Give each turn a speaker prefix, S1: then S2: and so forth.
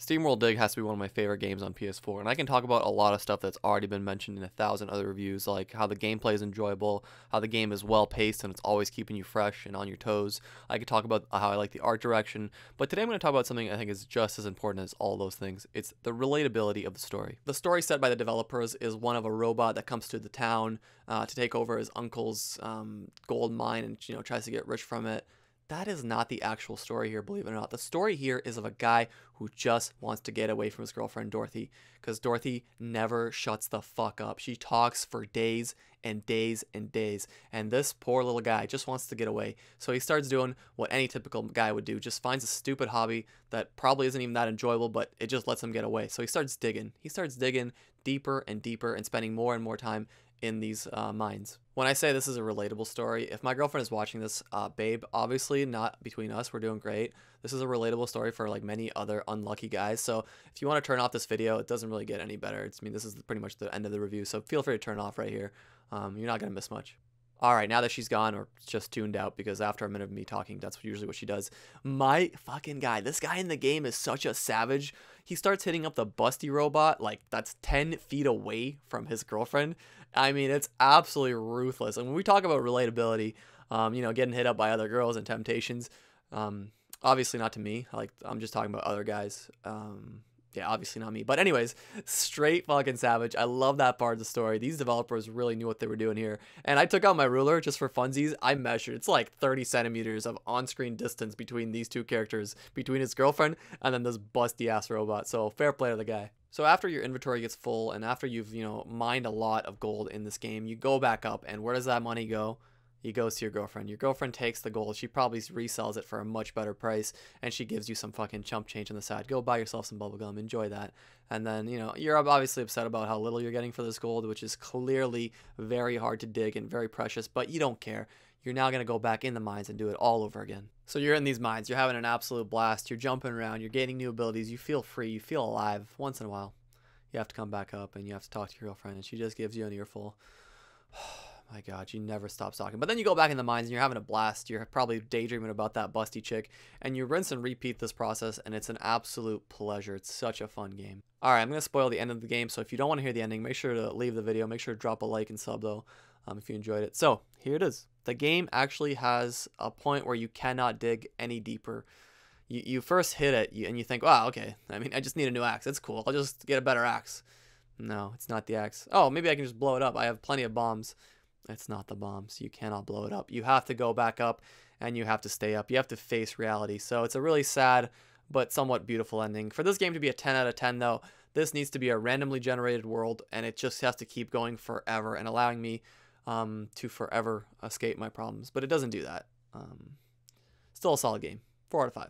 S1: SteamWorldDig has to be one of my favorite games on PS4, and I can talk about a lot of stuff that's already been mentioned in 1,000 other reviews, like how the gameplay is enjoyable, how the game is well paced and it's always keeping you fresh and on your toes. I could talk about how I like the art direction, but today I'm going to talk about something I think is just as important as all those things. It's the relatability of the story. The story set by the developers is one of a robot that comes to the town to take over his uncle's gold mine and tries to get rich from it. That is not the actual story here, believe it or not. The story here is of a guy who just wants to get away from his girlfriend, Dorothy, because Dorothy never shuts the fuck up. She talks for days and days and days, and this poor little guy just wants to get away. So he starts doing what any typical guy would do, just finds a stupid hobby that probably isn't even that enjoyable, but it just lets him get away. So he starts digging. He starts digging deeper and deeper and spending more and more time in these mines. When I say this is a relatable story, if my girlfriend is watching this, babe, obviously not between us, we're doing great. This is a relatable story for like many other unlucky guys. So if you want to turn off this video, it doesn't really get any better. This is pretty much the end of the review. So feel free to turn off right here. You're not going to miss much. All right, now that she's gone or just tuned out, because after a minute of me talking, that's usually what she does. My fucking guy, this guy in the game is such a savage. He starts hitting up the busty robot like that's 10 feet away from his girlfriend. I mean, it's absolutely ruthless. And when we talk about relatability, getting hit up by other girls and temptations, obviously not to me. Like, I'm just talking about other guys. Yeah, obviously not me. But anyways, straight fucking savage. I love that part of the story. These developers really knew what they were doing here. And I took out my ruler just for funsies. I measured. It's like 30 centimeters of on-screen distance between these two characters, between his girlfriend and then this busty-ass robot. So fair play to the guy. So after your inventory gets full and after you've, mined a lot of gold in this game, you go back up. And where does that money go? It goes to your girlfriend. Your girlfriend takes the gold. She probably resells it for a much better price, and she gives you some fucking chump change on the side. Go buy yourself some bubblegum. Enjoy that. And then, you're obviously upset about how little you're getting for this gold, which is clearly very hard to dig and very precious, but you don't care. You're now going to go back in the mines and do it all over again. So you're in these mines. You're having an absolute blast. You're jumping around. You're gaining new abilities. You feel free. You feel alive. Once in a while, you have to come back up, and you have to talk to your girlfriend, and she just gives you an earful. My God, she never stops talking. But then you go back in the mines and you're having a blast. You're probably daydreaming about that busty chick, and you rinse and repeat this process, and it's an absolute pleasure. It's such a fun game. All right, I'm going to spoil the end of the game, so if you don't want to hear the ending, make sure to leave the video. Make sure to drop a like and sub, though, if you enjoyed it. So here it is. The game actually has a point where you cannot dig any deeper. You first hit it, and you think, wow, okay, I just need a new axe. It's cool. I'll just get a better axe. No, it's not the axe. Oh, maybe I can just blow it up. I have plenty of bombs. It's not the bombs. You cannot blow it up. You have to go back up, and you have to stay up. You have to face reality. So it's a really sad but somewhat beautiful ending. For this game to be a 10 out of 10, though, this needs to be a randomly generated world, and it just has to keep going forever and allowing me to forever escape my problems. But it doesn't do that. Still a solid game. 4 out of 5.